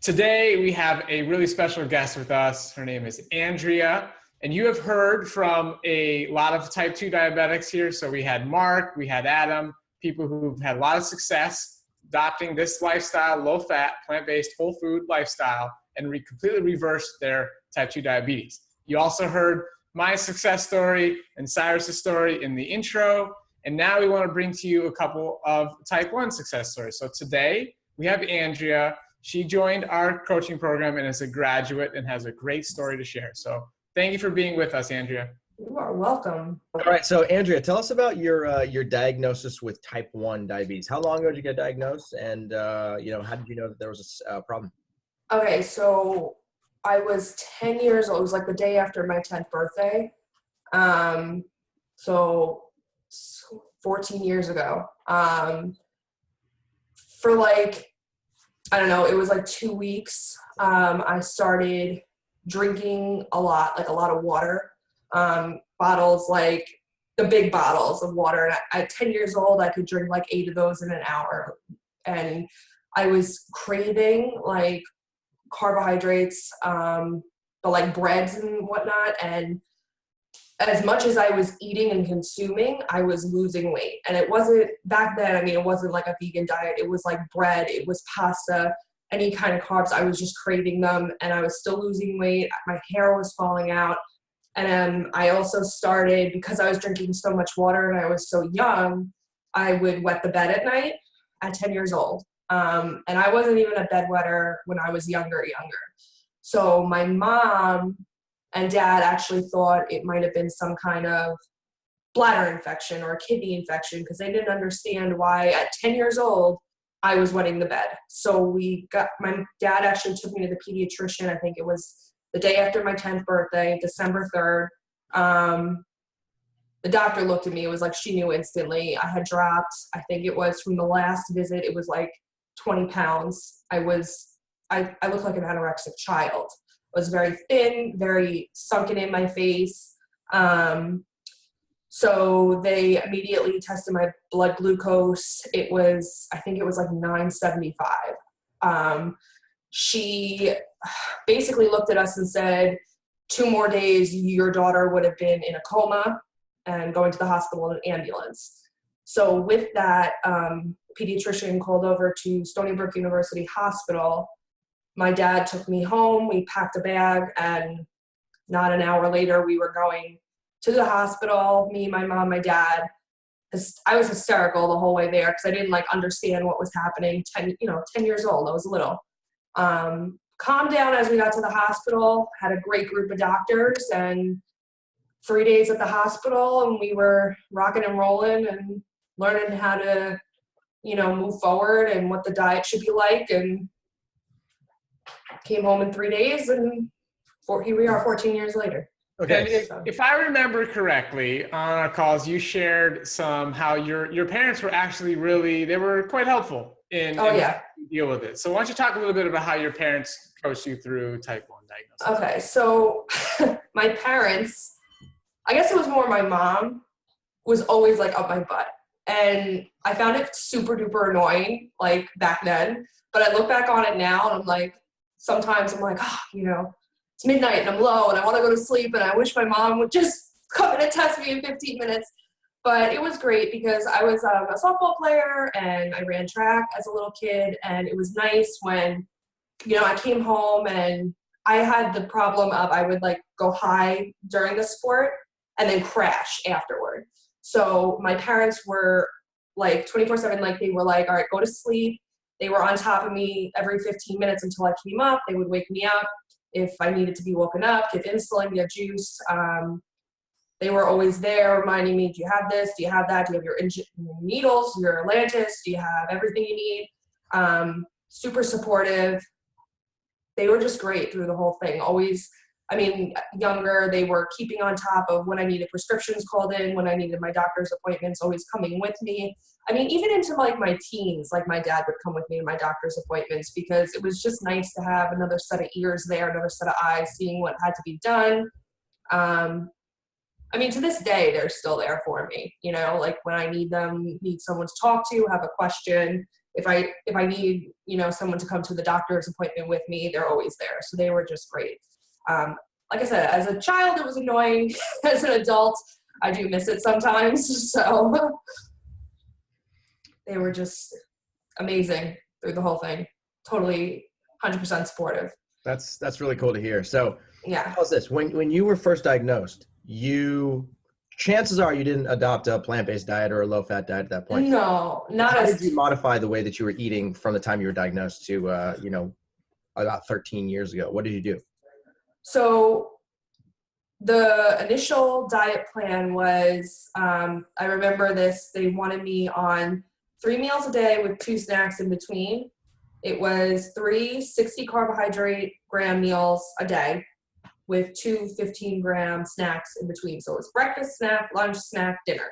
Today, we have a really special guest with us. Her name is Andrea, and you have heard from a lot of type 2 diabetics here. So we had Mark, we had Adam, people who've had a lot of success adopting this lifestyle, low-fat, plant-based, whole food lifestyle, and completely reversed their type 2 diabetes. You also heard my success story and Cyrus's story in the intro, and now we want to bring to you a couple of type 1 success stories. So today, we have Andrea. She joined our coaching program and is a graduate and has a great story to share. So thank you for being with us, Andrea. You are welcome. All right, so Andrea, tell us about your diagnosis with type 1 diabetes. How long ago did you get diagnosed, and how did you know that there was a problem? Okay, so I was 10 years old. It was like the day after my 10th birthday. So 14 years ago. For like, I don't know, it was like 2 weeks. I started drinking a lot of water. Bottles, like the big bottles of water. And at 10 years old, I could drink like 8 of those in an hour. And I was craving like carbohydrates, but like breads and whatnot. And as much as I was eating and consuming, I was losing weight. And it wasn't, back then, I mean, it wasn't like a vegan diet. It was like bread, it was pasta, any kind of carbs. I was just craving them, and I was still losing weight. My hair was falling out. And I also started, because I was drinking so much water and I was so young, I would wet the bed at night at 10 years old. And I wasn't even a bedwetter when I was younger. So my mom and dad actually thought it might have been some kind of bladder infection or a kidney infection, because they didn't understand why at 10 years old I was wetting the bed. So my dad actually took me to the pediatrician. I think it was the day after my 10th birthday, December 3rd. The doctor looked at me. It was like she knew instantly. I had dropped, I think it was from the last visit, it was like 20 pounds. I looked like an anorexic child. I was very thin, very sunken in my face. So they immediately tested my blood glucose. I think it was like 975. She basically looked at us and said, 2 more days, your daughter would have been in a coma and going to the hospital in an ambulance. So with that, pediatrician called over to Stony Brook University Hospital. My dad took me home. We packed a bag, and not an hour later, we were going to the hospital, me, my mom, my dad. I was hysterical the whole way there because I didn't understand what was happening. 10 years old, I was little. Calmed down as we got to the hospital, had a great group of doctors, and 3 days at the hospital, and we were rocking and rolling and learning how to, move forward and what the diet should be like, and came home in 3 days, and here we are 14 years later. Okay. If I remember correctly, on our calls, you shared how your parents were actually they were quite helpful in deal with it. So why don't you talk a little bit about how your parents coached you through type 1 diagnosis? Okay, so my parents, I guess it was more my mom, was always up my butt. And I found it super duper annoying, back then. But I look back on it now and I'm sometimes I'm it's midnight and I'm low and I want to go to sleep and I wish my mom would just come in and test me in 15 minutes. But it was great because I was a softball player and I ran track as a little kid, and it was nice when, I came home and I had the problem of I would go high during the sport and then crash afterward. So my parents were 24/7, they were all right, go to sleep. They were on top of me every 15 minutes until I came up. They would wake me up if I needed to be woken up, give insulin, give juice. They were always there reminding me, do you have this? Do you have that? Do you have your needles, your Atlantis? Do you have everything you need? Super supportive. They were just great through the whole thing. Always, younger, they were keeping on top of when I needed prescriptions called in, when I needed my doctor's appointments, always coming with me. Even into my teens, my dad would come with me to my doctor's appointments because it was just nice to have another set of ears there, another set of eyes seeing what had to be done. To this day, they're still there for me, when I need them, need someone to talk to, have a question, if I need, someone to come to the doctor's appointment with me, they're always there. So they were just great. Like I said, as a child, it was annoying. As an adult, I do miss it sometimes. So they were just amazing through the whole thing. Totally 100% supportive. That's really cool to hear. So Yeah. how's this? When you were first diagnosed, chances are you didn't adopt a plant-based diet or a low-fat diet at that point. No, not How as. did you modify the way that you were eating from the time you were diagnosed to, about 13 years ago? What did you do? So the initial diet plan was, I remember this, they wanted me on 3 meals a day with 2 snacks in between. It was 3 60 carbohydrate gram meals a day with 2 15-gram snacks in between. So it was breakfast, snack, lunch, snack, dinner.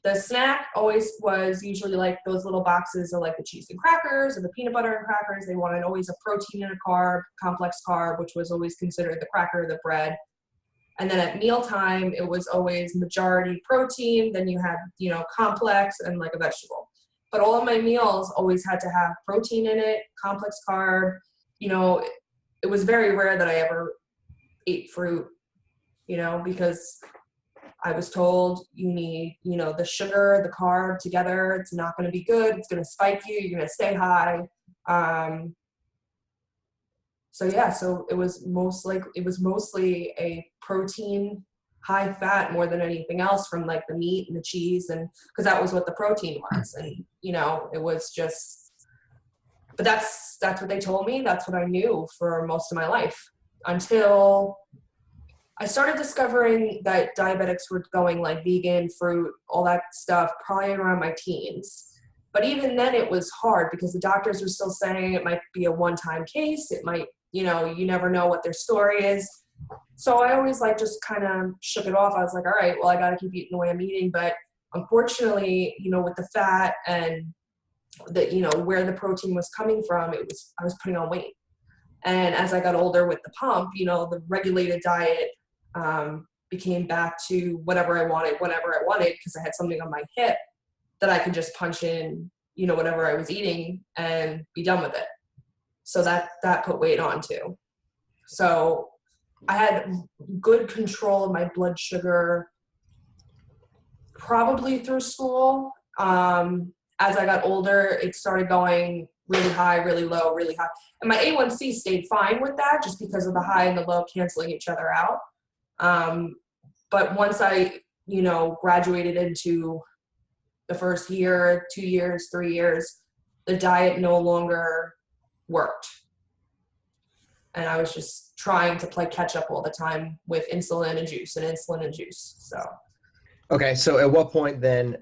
The snack always was usually like those little boxes of like the cheese and crackers or the peanut butter and crackers. They wanted always a protein and a carb, complex carb, which was always considered the cracker, the bread. And then at mealtime, it was always majority protein. Then you had, complex and like a vegetable. But all of my meals always had to have protein in it, complex carb. It was very rare that I ever ate fruit, because I was told you need, the sugar, the carb together. It's not going to be good. It's going to spike you. You're going to stay high. So it was mostly a protein, high fat more than anything else from like the meat and the cheese, and because that was what the protein was. And, it was just, but that's what they told me. That's what I knew for most of my life until I started discovering that diabetics were going like vegan, fruit, all that stuff, probably around my teens. But even then it was hard because the doctors were still saying it might be a one-time case. It might, you never know what their story is. So I always just kind of shook it off. I was like, all right, well, I got to keep eating the way I'm eating. But unfortunately, with the fat and the, where the protein was coming from, I was putting on weight. And as I got older with the pump, the regulated diet became back to whatever I wanted, whenever I wanted, because I had something on my hip that I could just punch in, whatever I was eating and be done with it. So that put weight on too. So I had good control of my blood sugar probably through school. As I got older, it started going really high, really low, really high. And my A1C stayed fine with that just because of the high and the low canceling each other out. But once I, graduated into the first year, 2 years, 3 years, the diet no longer worked. And I was just trying to play catch up all the time with insulin and juice. So. Okay. So at what point then,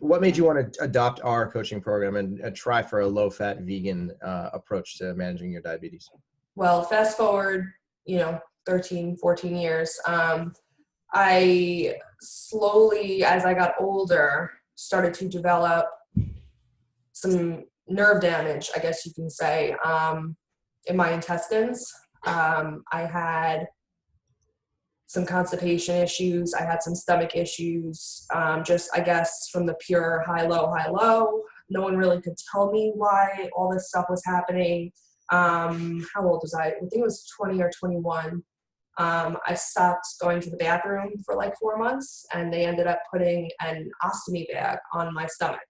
what made you want to adopt our coaching program and try for a low fat vegan approach to managing your diabetes? Well, fast forward, 13, 14 years. I slowly, as I got older, started to develop some nerve damage, I guess you can say, in my intestines. I had some constipation issues. I had some stomach issues, just, I guess, from the pure high, low. No one really could tell me why all this stuff was happening. How old was I? I think it was 20 or 21. I stopped going to the bathroom for like 4 months, and they ended up putting an ostomy bag on my stomach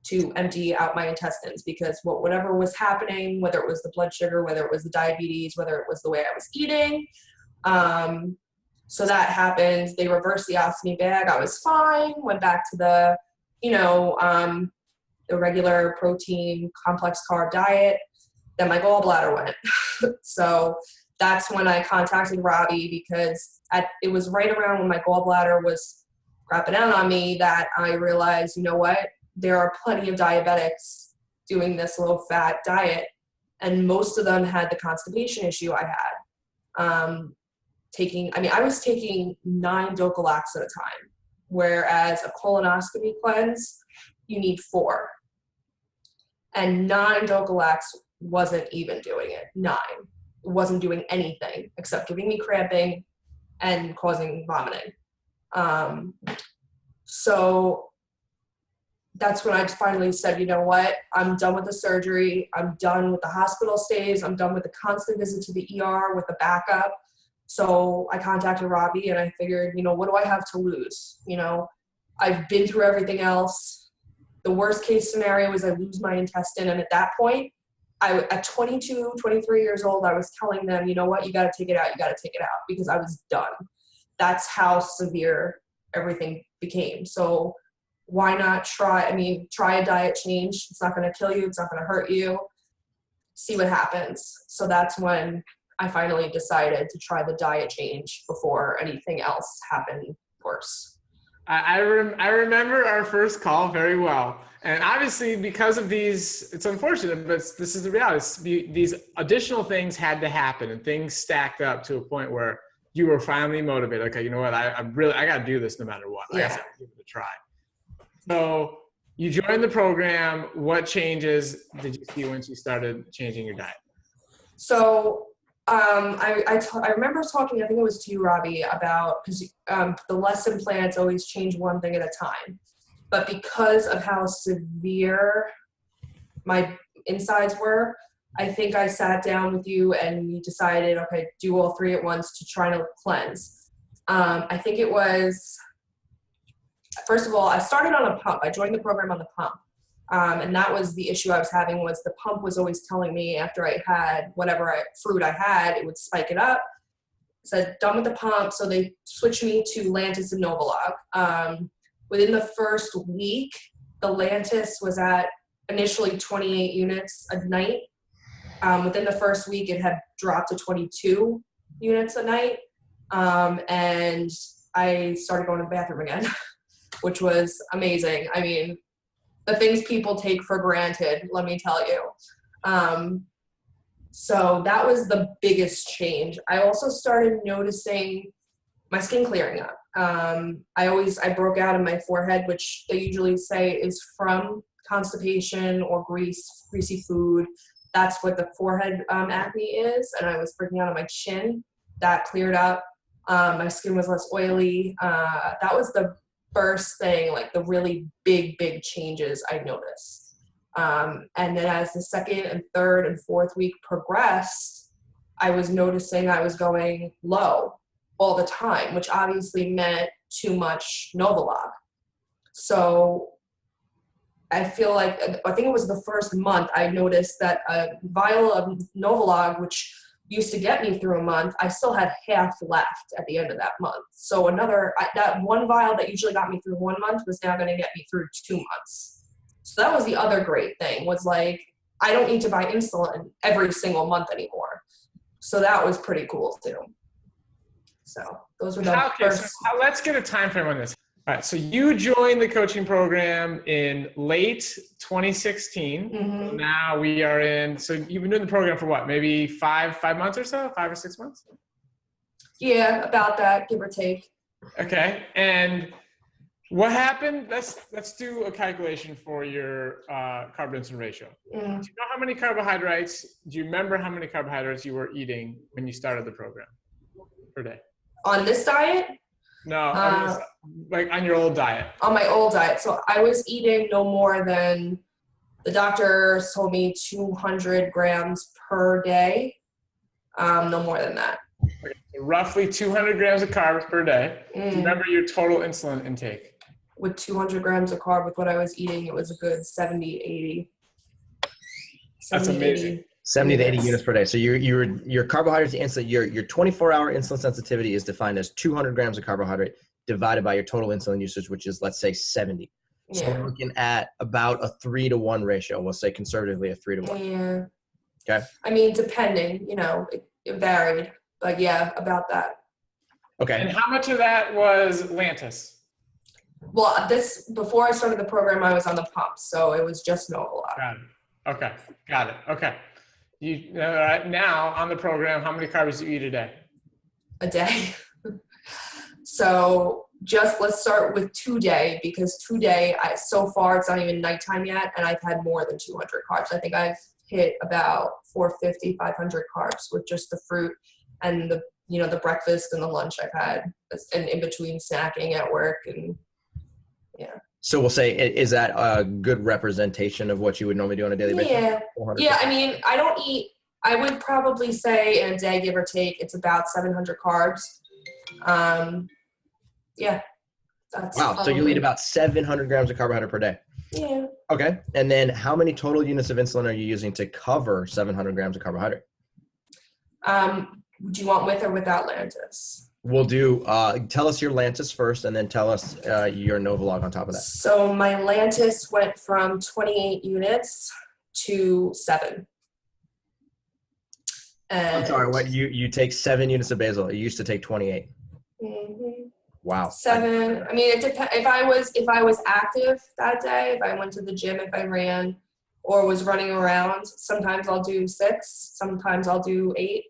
to empty out my intestines because whatever was happening, whether it was the blood sugar, whether it was the diabetes, whether it was the way I was eating. So that happened. They reversed the ostomy bag. I was fine. Went back to the, the regular protein, complex carb diet. Then my gallbladder went. So that's when I contacted Robbie because it was right around when my gallbladder was crapping out on me that I realized, there are plenty of diabetics doing this low fat diet, and most of them had the constipation issue I had. I was taking 9 Docalax at a time, whereas a colonoscopy cleanse, you need 4. And 9 Docalax wasn't even doing it. 9. It wasn't doing anything except giving me cramping and causing vomiting. So that's when I finally said, you know what, I'm done with the surgery. I'm done with the hospital stays. I'm done with the constant visit to the ER with the backup. So I contacted Robbie and I figured, you know, what do I have to lose? You know, I've been through everything else. The worst case scenario is I lose my intestine. And at that point, at 22, 23 years old, I was telling them, you know what, you got to take it out. You got to take it out, because I was done. That's how severe everything became. So why not try a diet change. It's not going to kill you. It's not going to hurt you. See what happens. So that's when I finally decided to try the diet change before anything else happened worse. I remember our first call very well. And obviously, because of these, it's unfortunate, but this is the reality. These additional things had to happen, and things stacked up to a point where you were finally motivated. Okay, you know what? I got to do this no matter what. I got to give it a try. So you joined the program. What changes did you see once you started changing your diet? So I remember talking, I think it was to you, Robbie, about, because the lesson plans always change one thing at a time. But because of how severe my insides were, I think I sat down with you and we decided, okay, do all three at once to try to cleanse. I think it was, first of all, I started on a pump. I joined the program on the pump. And that was the issue I was having, was the pump was always telling me after I had whatever fruit I had, it would spike it up. Said, done with the pump. So they switched me to Lantus and Novolog. Within the first week, the Lantus was at initially 28 units a night. Within the first week, it had dropped to 22 units a night. And I started going to the bathroom again, which was amazing. I mean, the things people take for granted, let me tell you. So that was the biggest change. I also started noticing my skin clearing up. I broke out in my forehead, which they usually say is from constipation or greasy food. That's what the forehead acne is. And I was breaking out on my chin. That cleared up. My skin was less oily. That was the first thing, like the really big changes I noticed. And then as the second and third and fourth week progressed, I was noticing I was going low all the time, which obviously meant too much Novolog. So I feel like, I think it was the first month I noticed that a vial of Novolog, which used to get me through a month, I still had half left at the end of that month. So that one vial that usually got me through 1 month was now going to get me through 2 months. So that was the other great thing, was like, I don't need to buy insulin every single month anymore. So that was pretty cool too. So those were the first. So let's get a time frame on this. All right, so you joined the coaching program in late 2016. Mm-hmm. Now we are in, so you've been doing the program for what, maybe 5 months or so, 5 or 6 months? Yeah, about that, give or take. Okay, and what happened? Let's do a calculation for your carb to insulin ratio. Mm. Do you know how many carbohydrates, do you remember how many carbohydrates you were eating when you started the program per day? On this diet? No, like on your old diet. On my old diet. So I was eating no more than, the doctor told me 200 grams per day. No more than that. Okay, so roughly 200 grams of carbs per day. Do you remember your total insulin intake? With 200 grams of carb, with what I was eating, it was a good 70, 80. That's amazing. 80 70 to 80 units per day. So your carbohydrates to insulin, your 24-hour insulin sensitivity is defined as 200 grams of carbohydrate divided by your total insulin usage, which is, let's say, 70. Yeah. So we're looking at about a 3-to-1 ratio. We'll say conservatively a 3-to-1. Yeah. Okay. I mean, depending, it varied, but yeah, about that. Okay. And how much of that was Lantus? Well, before I started the program, I was on the pump, so it was just Novolog. Got it. Okay. Got it. Okay. Now on the program, how many carbs do you eat a day? A day. So let's start with 2 day, because 2 day, so far it's not even nighttime yet, and I've had more than 200 carbs. I think I've hit about 450, 500 carbs with just the fruit and the breakfast and the lunch I've had, and in between snacking at work, and yeah. So we'll say, is that a good representation of what you would normally do on a daily basis? Yeah. 400 Yeah, I mean, I don't eat, I would probably say in a day, give or take, it's about 700 carbs. Yeah, that's Wow. So you'll eat probably, about 700 grams of carbohydrate per day. yeah. Okay. And then how many total units of insulin are you using to cover 700 grams of carbohydrate? Do you want with or without Lantus? We'll do, tell us your Lantus first, and then tell us your Novolog on top of that. So my Lantus went from 28 units to 7. And I'm sorry, what, you take 7 units of basal. You used to take 28. Mhm. Wow. 7. I mean, it depends. If I was active that day, if I went to the gym, if I ran or was running around, sometimes I'll do 6, sometimes I'll do 8,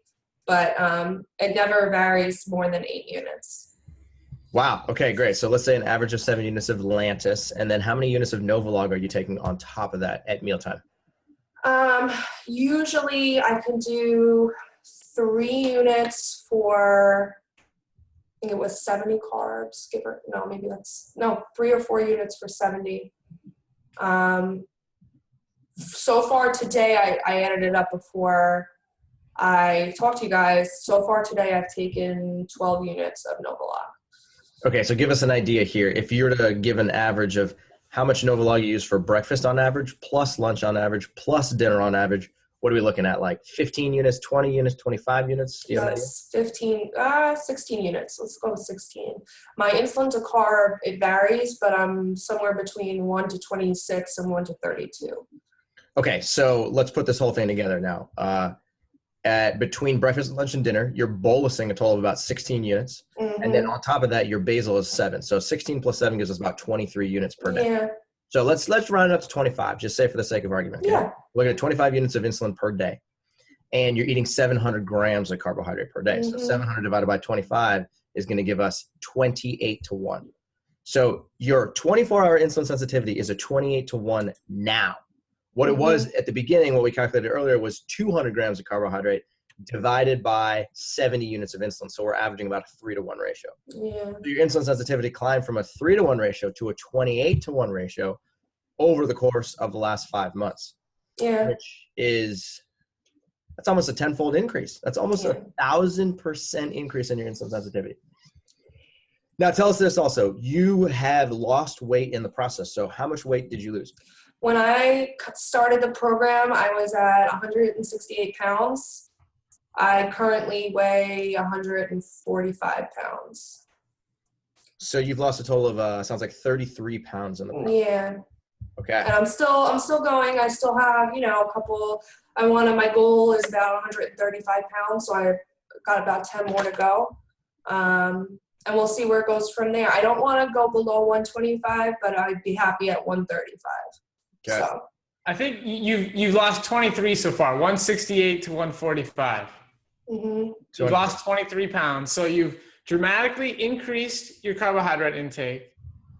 but it never varies more than 8 units. Wow. Okay, great. So let's say an average of 7 units of Lantus, and then how many units of Novolog are you taking on top of that at mealtime? Usually I can do 3 units for, I think it was 70 carbs, 3 or 4 units for 70. So far today, I added it up before I talked to you guys. So far today, I've taken 12 units of Novolog. Okay, so give us an idea here. If you were to give an average of how much Novolog you use for breakfast on average, plus lunch on average, plus dinner on average, what are we looking at? Like 15 units, 20 units, 25 units? Do you have an idea? 16 units. Let's go with 16. My insulin to carb, it varies, but I'm somewhere between 1 to 26 and 1 to 32. Okay, so let's put this whole thing together now. Between breakfast, lunch, and dinner, you're bolusing a total of about 16 units. Mm-hmm. And then on top of that, your basal is 7. So 16 plus 7 gives us about 23 units per day. Yeah. So let's round it up to 25, just say for the sake of argument. Okay? Yeah. Look at 25 units of insulin per day. And you're eating 700 grams of carbohydrate per day. Mm-hmm. So 700 divided by 25 is going to give us 28 to 1. So your 24-hour insulin sensitivity is a 28 to 1 now. What it was at the beginning, what we calculated earlier, was 200 grams of carbohydrate divided by 70 units of insulin. So we're averaging about a 3 to 1 ratio. Yeah. So your insulin sensitivity climbed from a 3 to 1 ratio to a 28 to 1 ratio over the course of the last 5 months. Yeah. Which is, that's almost a 10-fold increase. That's almost 1,000% increase in your insulin sensitivity. Now tell us this also, you have lost weight in the process. So how much weight did you lose? When I started the program, I was at 168 pounds. I currently weigh 145 pounds. So you've lost a total of, sounds like 33 pounds in the process. Yeah. Okay. And I'm still going. I still have, a couple, my goal is about 135 pounds. So I've got about 10 more to go. And we'll see where it goes from there. I don't want to go below 125, but I'd be happy at 135. Okay. So I think you've lost 23 so far, 168 to 145. Mm-hmm. You've lost 23 pounds. So you've dramatically increased your carbohydrate intake,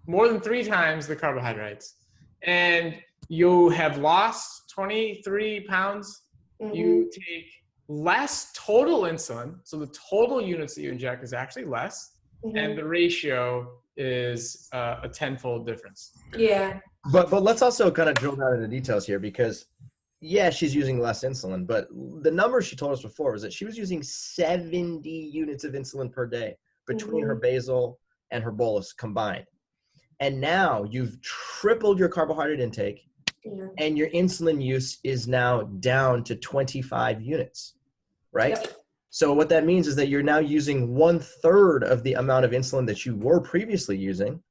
more than 3 times the carbohydrates. And you have lost 23 pounds. Mm-hmm. You take less total insulin. So the total units that you inject is actually less. Mm-hmm. And the ratio is a 10-fold difference. Yeah. But let's also kind of drill down into details here, because yeah, she's using less insulin, but the number she told us before was that she was using 70 units of insulin per day between her basal and her bolus combined. And now you've tripled your carbohydrate intake, and your insulin use is now down to 25 units, right? Yep. So what that means is that you're now using 1/3 of the amount of insulin that you were previously using,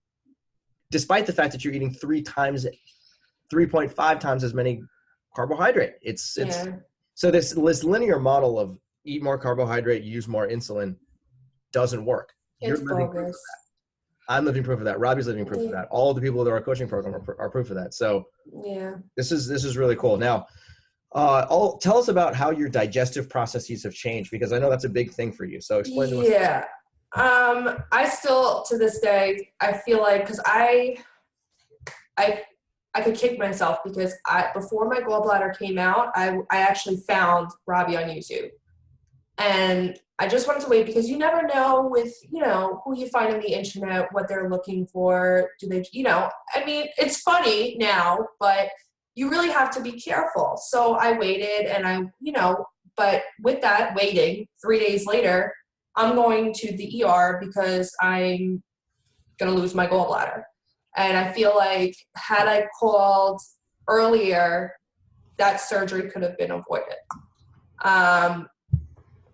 despite the fact that you're eating 3.5 times as many carbohydrate. It's so this linear model of eat more carbohydrate, use more insulin doesn't work. It's bogus. I'm living proof of that. Robbie's living proof of that. All of the people that are coaching program are proof of that. So this is really cool. Now, tell us about how your digestive processes have changed, because I know that's a big thing for you. So explain to us. Yeah. I still, to this day, I feel like, because I could kick myself, because before my gallbladder came out, I actually found Robbie on YouTube. And I just wanted to wait because you never know with, who you find on the internet, what they're looking for. Do they, I mean, it's funny now, but you really have to be careful. So I waited and but with that waiting 3 days later, I'm going to the ER because I'm going to lose my gallbladder. And I feel like had I called earlier, that surgery could have been avoided.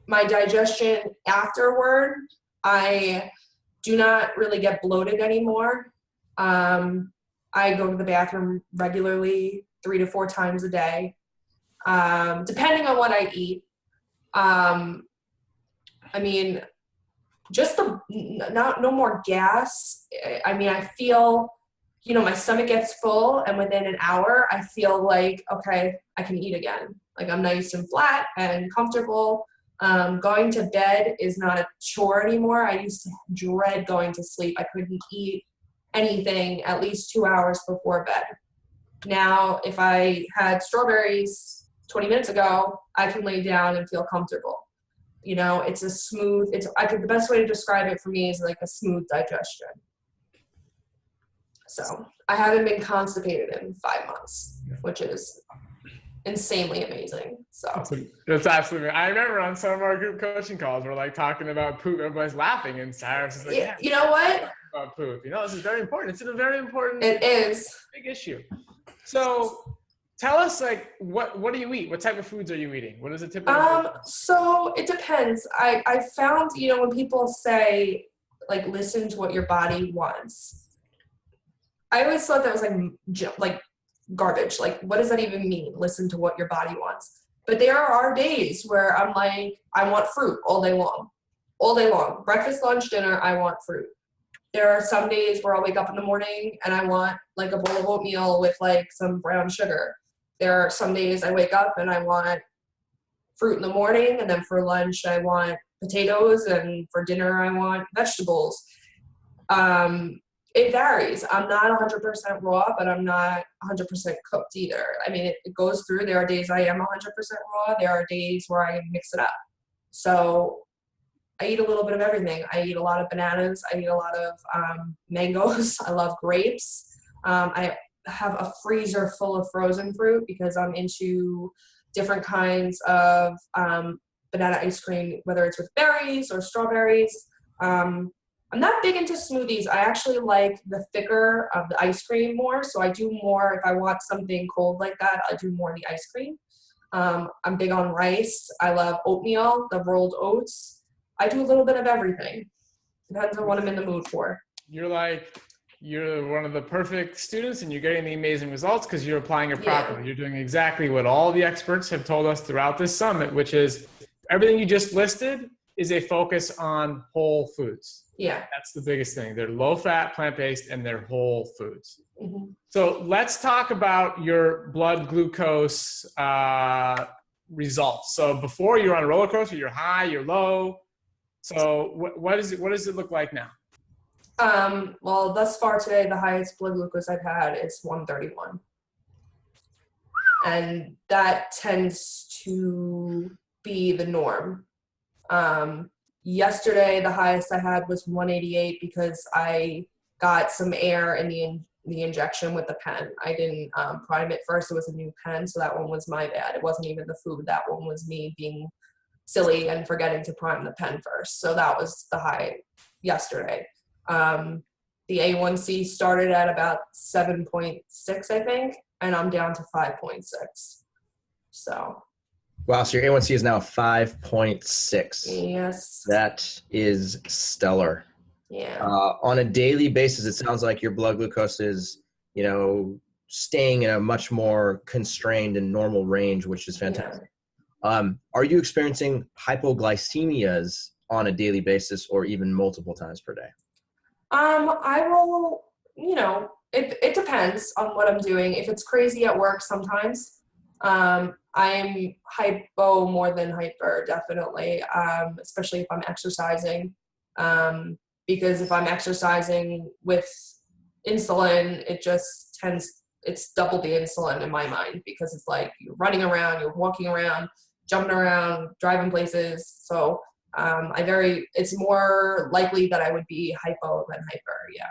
My digestion afterward, I do not really get bloated anymore. I go to the bathroom regularly 3 to 4 times a day, depending on what I eat. I mean, just no more gas. I mean, I feel, my stomach gets full, and within an hour, I feel like, okay, I can eat again. Like I'm nice and flat and comfortable. Going to bed is not a chore anymore. I used to dread going to sleep. I couldn't eat anything at least 2 hours before bed. Now, if I had strawberries 20 minutes ago, I can lay down and feel comfortable. It's the best way to describe it for me is like a smooth digestion. So I haven't been constipated in 5 months, which is insanely amazing. So that's absolutely. I remember on some of our group coaching calls, we're like talking about poop. Everybody's laughing, and Sarah's just like, "Yeah, you know what? About poop. This is very important. It's a very important. It is big issue." So, tell us, like, what do you eat? What type of foods are you eating? What is a typical? So it depends. I found, when people say like listen to what your body wants, I always thought that was like garbage. Like, what does that even mean? Listen to what your body wants. But there are days where I'm like, I want fruit all day long. Breakfast, lunch, dinner, I want fruit. There are some days where I'll wake up in the morning and I want like a bowl of oatmeal with like some brown sugar. There are some days I wake up and I want fruit in the morning, and then for lunch I want potatoes, and for dinner I want vegetables. It varies. I'm not 100% raw, but I'm not 100% cooked either. I mean, it goes through. There are days I am 100% raw. There are days where I mix it up. So I eat a little bit of everything. I eat a lot of bananas. I eat a lot of mangoes. I love grapes. I have a freezer full of frozen fruit because I'm into different kinds of banana ice cream, whether it's with berries or strawberries. I'm not big into smoothies. I actually like the thicker of the ice cream more. So I do more, if I want something cold like that, I do more of the ice cream. I'm big on rice. I love oatmeal, the rolled oats. I do a little bit of everything. Depends on what I'm in the mood for. You're one of the perfect students, and you're getting the amazing results because you're applying it properly. Yeah. You're doing exactly what all the experts have told us throughout this summit, which is everything you just listed is a focus on whole foods. Yeah. That's the biggest thing. They're low fat, plant-based, and they're whole foods. Mm-hmm. So let's talk about your blood glucose results. So before you're on a roller coaster, you're high, you're low. So what does it look like now? Well, thus far today, the highest blood glucose I've had is 131. And that tends to be the norm. Yesterday, the highest I had was 188 because I got some air in the injection with the pen. I didn't prime it first. It was a new pen, so that one was my bad. It wasn't even the food. That one was me being silly and forgetting to prime the pen first. So that was the high yesterday. The A1C started at about 7.6, I think, and I'm down to 5.6. So. Wow, so your A1C is now 5.6. Yes. That is stellar. Yeah. On a daily basis, it sounds like your blood glucose is, staying in a much more constrained and normal range, which is fantastic. Yeah. Are you experiencing hypoglycemias on a daily basis or even multiple times per day? I will, it depends on what I'm doing. If it's crazy at work sometimes, I'm hypo more than hyper, definitely, especially if I'm exercising. Because if I'm exercising with insulin, it's double the insulin in my mind because it's like you're running around, you're walking around, jumping around, driving places. So It's more likely that I would be hypo than hyper. Yeah.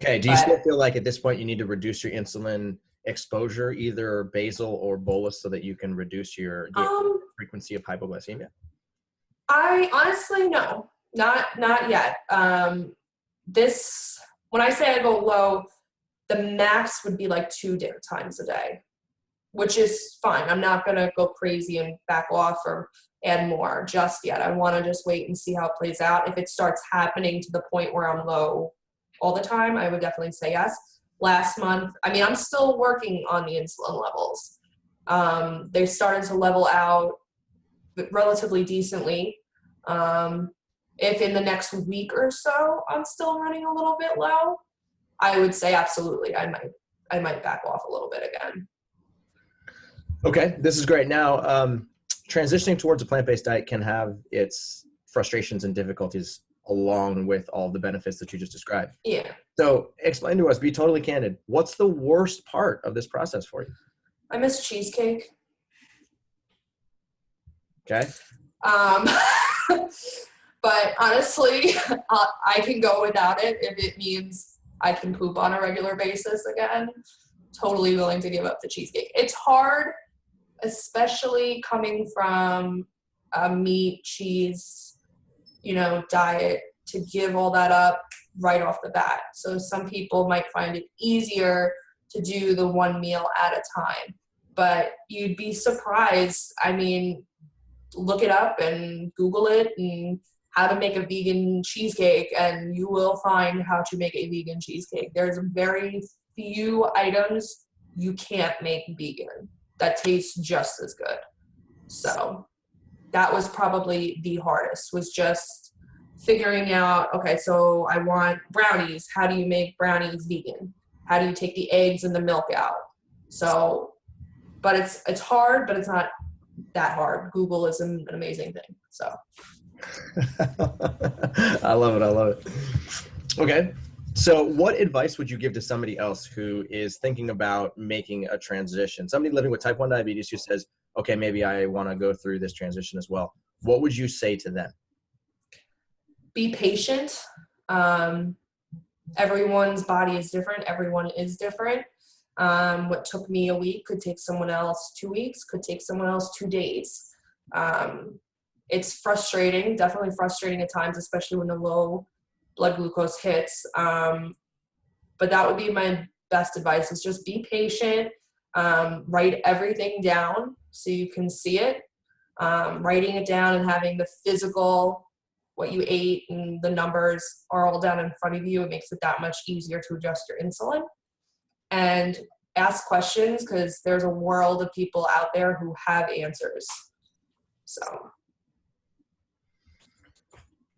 Okay. Do you still feel like at this point you need to reduce your insulin exposure, either basal or bolus, so that you can reduce the frequency of hypoglycemia? I honestly, no, not yet. When I say I go low, the max would be like 2 times a day, which is fine. I'm not going to go crazy and back off or add more just yet. I want to just wait and see how it plays out. If it starts happening to the point where I'm low all the time, I would definitely say yes. Last month, I'm still working on the insulin levels. They started to level out relatively decently. If in the next week or so I'm still running a little bit low, I would say absolutely I might back off a little bit again. Okay, this is great. Now, transitioning towards a plant-based diet can have its frustrations and difficulties along with all the benefits that you just described. Yeah. So explain to us, be totally candid, what's the worst part of this process for you? I miss cheesecake. Okay. But honestly, I can go without it if it means I can poop on a regular basis again. Totally willing to give up the cheesecake. It's hard, especially coming from a meat, cheese, diet, to give all that up right off the bat. So some people might find it easier to do the one meal at a time, but you'd be surprised. Look it up and Google it and how to make a vegan cheesecake, and you will find how to make a vegan cheesecake. There's very few items you can't make vegan that taste just as good. So that was probably the hardest, was just figuring out, okay, so I want brownies. How do you make brownies vegan? How do you take the eggs and the milk out? So, but it's hard, but it's not that hard. Google is an amazing thing. So I love it. Okay. So what advice would you give to somebody else who is thinking about making a transition? Somebody living with type 1 diabetes who says, okay, maybe I want to go through this transition as well. What would you say to them? Be patient. Everyone's body is different. Everyone is different. What took me a week could take someone else 2 weeks, could take someone else 2 days. It's frustrating, definitely frustrating at times, especially when the low blood glucose hits. But that would be my best advice, is just be patient. Write everything down so you can see it. Writing it down and having the physical, what you ate and the numbers are all down in front of you, it makes it that much easier to adjust your insulin. And ask questions, because there's a world of people out there who have answers. So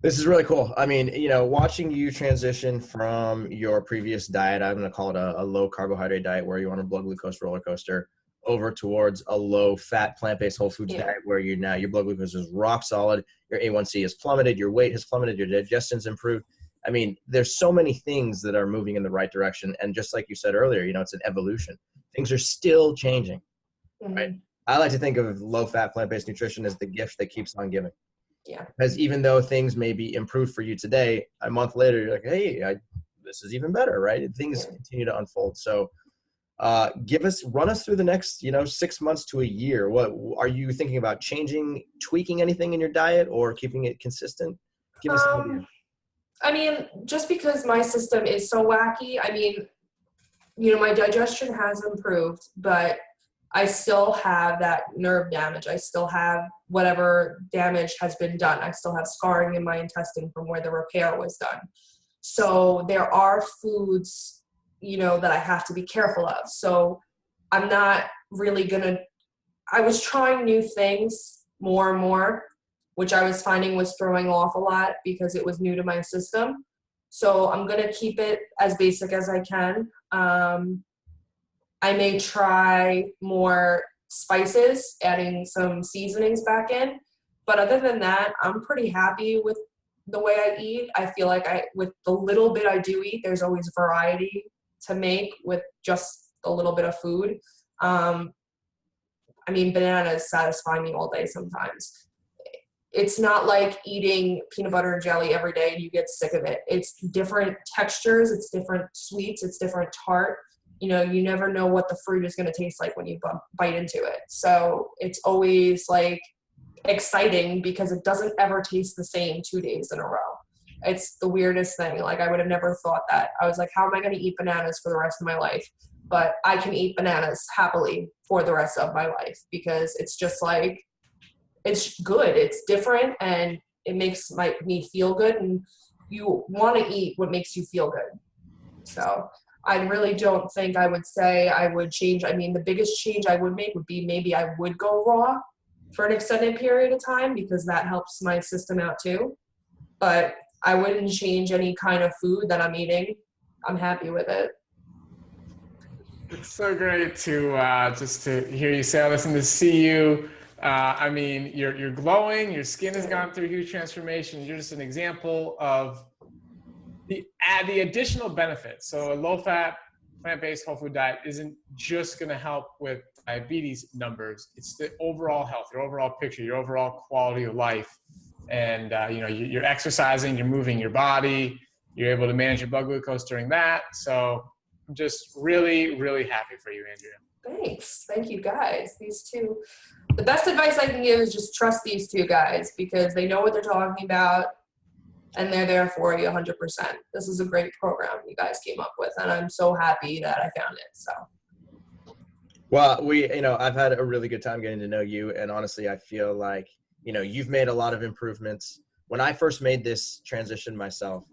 this is really cool. Watching you transition from your previous diet, I'm going to call it a low carbohydrate diet where you're on a blood glucose roller coaster, over towards a low fat plant-based whole foods diet where your blood glucose is rock solid, your A1C is plummeted, your weight has plummeted, your digestion's improved. There's so many things that are moving in the right direction. And just like you said earlier, it's an evolution. Things are still changing, right? I like to think of low-fat plant-based nutrition as the gift that keeps on giving. Yeah. Because even though things may be improved for you today, a month later, you're like, hey, this is even better, right? Things continue to unfold. So run us through the next, 6 months to a year. What are you thinking about changing, tweaking anything in your diet, or keeping it consistent? Give us an idea. Just because my system is so wacky, my digestion has improved, but I still have that nerve damage. I still have whatever damage has been done. I still have scarring in my intestine from where the repair was done. So there are foods, that I have to be careful of. So I'm not really I was trying new things more and more, which I was finding was throwing off a lot because it was new to my system. So I'm going to keep it as basic as I can. I may try more spices, adding some seasonings back in. But other than that, I'm pretty happy with the way I eat. I feel like with the little bit I do eat, there's always variety to make with just a little bit of food. Bananas satisfy me all day sometimes. it's not like eating peanut butter and jelly every day and you get sick of it. It's different textures, it's different sweets, it's different tart. You know, you never know what the fruit is going to taste like when you bite into it. So it's always like exciting because it doesn't ever taste the same 2 days in a row. It's the weirdest thing. Like, I would have never thought that. I was like, how am I going to eat bananas for the rest of my life? But I can eat bananas happily for the rest of my life because it's just like, it's good. It's different and it makes me feel good, and you want to eat what makes you feel good. So I really don't think I would say I would change. I mean, the biggest change I would make would be maybe I would go raw for an extended period of time because that helps my system out too. But I wouldn't change any kind of food that I'm eating. I'm happy with it. It's so great to just to hear you say all this and to see you. I mean, you're glowing. Your skin has gone through a huge transformation. You're just an example of the additional benefits. So a low-fat, plant-based whole food diet isn't just going to help with diabetes numbers. It's the overall health, your overall picture, your overall quality of life. And you know, you're exercising, you're moving your body, you're able to manage your blood glucose during that. So I'm just really, really happy for you, Andrea. Thanks. Thank you, guys. These two, the best advice I can give is just trust these two guys because they know what they're talking about and they're there for you 100%. This is a great program you guys came up with, and I'm so happy that I found it. So. Well, I've had a really good time getting to know you, and honestly, I feel like, you've made a lot of improvements. When I first made this transition myself,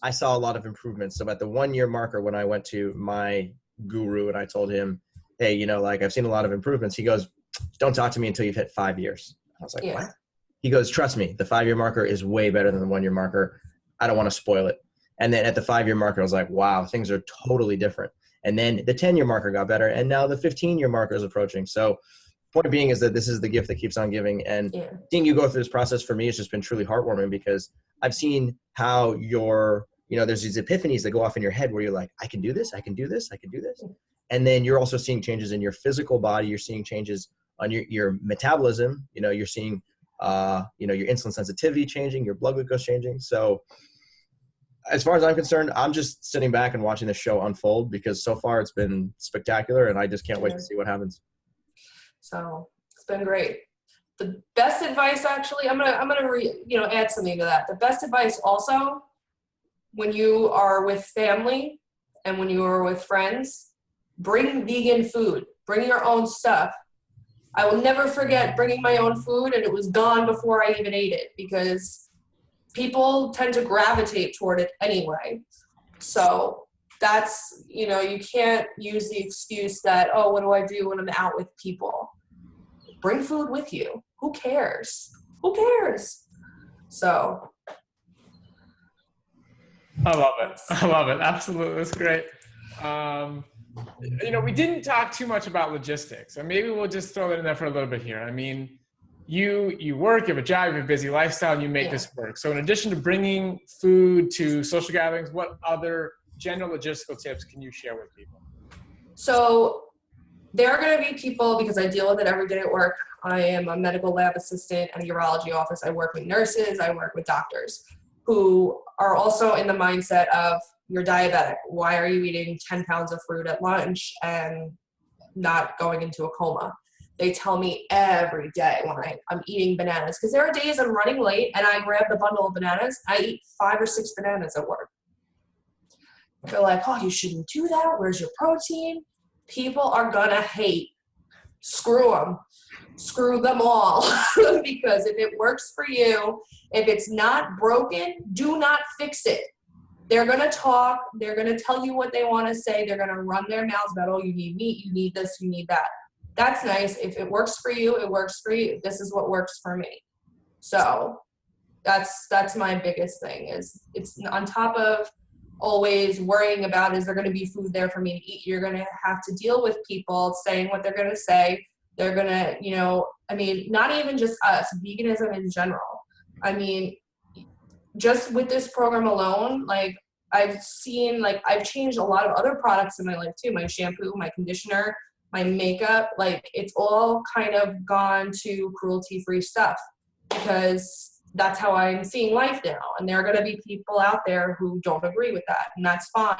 I saw a lot of improvements. So at the 1 year marker, when I went to my guru and I told him, hey, I've seen a lot of improvements. He goes, don't talk to me until you've hit 5 years. I was like, yeah. What? He goes, trust me, the 5 year marker is way better than the 1 year marker. I don't want to spoil it. And then at the 5 year marker, I was like, wow, things are totally different. And then the 10 year marker got better. And now the 15 year marker is approaching. So point being is that this is the gift that keeps on giving. And seeing you go through this process for me has just been truly heartwarming because I've seen how there's these epiphanies that go off in your head where you're like, I can do this, I can do this, I can do this. And then you're also seeing changes in your physical body. You're seeing changes on your metabolism. You're seeing, your insulin sensitivity changing, your blood glucose changing. So as far as I'm concerned, I'm just sitting back and watching the show unfold because so far it's been spectacular and I just can't wait to see what happens. So it's been great. The best advice, actually, I'm gonna add something to that. The best advice also, when you are with family and when you are with friends, bring vegan food, bring your own stuff. I will never forget bringing my own food and it was gone before I even ate it because people tend to gravitate toward it anyway. So that's, you can't use the excuse that, oh, what do I do when I'm out with people? Bring food with you. Who cares? Who cares? So. I love it. I love it. Absolutely. That's great. We didn't talk too much about logistics, and maybe we'll just throw it in there for a little bit here. I mean, you work, you have a job, you have a busy lifestyle, and you make this work. So in addition to bringing food to social gatherings, what other general logistical tips can you share with people? So there are going to be people, because I deal with it every day at work. I am a medical lab assistant at a urology office. I work with nurses, I work with doctors who are also in the mindset of, you're diabetic. Why are you eating 10 pounds of fruit at lunch and not going into a coma? They tell me every day when I'm eating bananas, because there are days I'm running late and I grab the bundle of bananas. I eat 5 or 6 bananas at work. They're like, oh, you shouldn't do that. Where's your protein? People are gonna hate. Screw them. Screw them all. Because if it works for you, if it's not broken, do not fix it. They're going to talk. They're going to tell you what they want to say. They're going to run their mouths about, oh, you need meat, you need this, you need that. That's nice. If it works for you, it works for you. This is what works for me. So that's my biggest thing is it's on top of always worrying about, is there going to be food there for me to eat? You're going to have to deal with people saying what they're going to say. They're going to, not even just us, veganism in general. Just with this program alone, I've changed a lot of other products in my life too. My shampoo, my conditioner, my makeup, it's all kind of gone to cruelty-free stuff. because that's how I'm seeing life now. And there are going to be people out there who don't agree with that, and that's fine.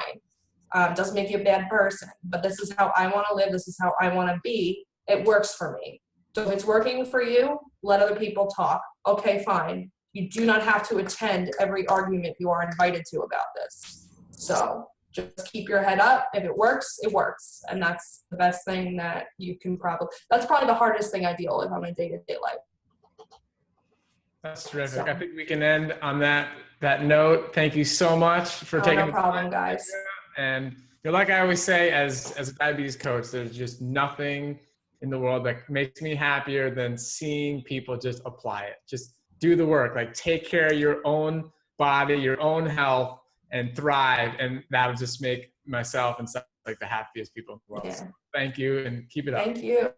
Doesn't make you a bad person, but this is how I want to live. This is how I want to be. It works for me. So if it's working for you, let other people talk. Okay, fine. You do not have to attend every argument you are invited to about this. So just keep your head up. If it works, it works. And that's the best thing that you can that's probably the hardest thing I deal with on a day-to-day life. That's terrific. So. I think we can end on that note. Thank you so much for taking no problem, guys. And like I always say, as a diabetes coach, there's just nothing in the world that makes me happier than seeing people just apply it. Just do the work. Like, take care of your own body, your own health, and thrive. And that'll just make myself and stuff like the happiest people in the world. Yeah. So thank you, and keep it up. Thank you.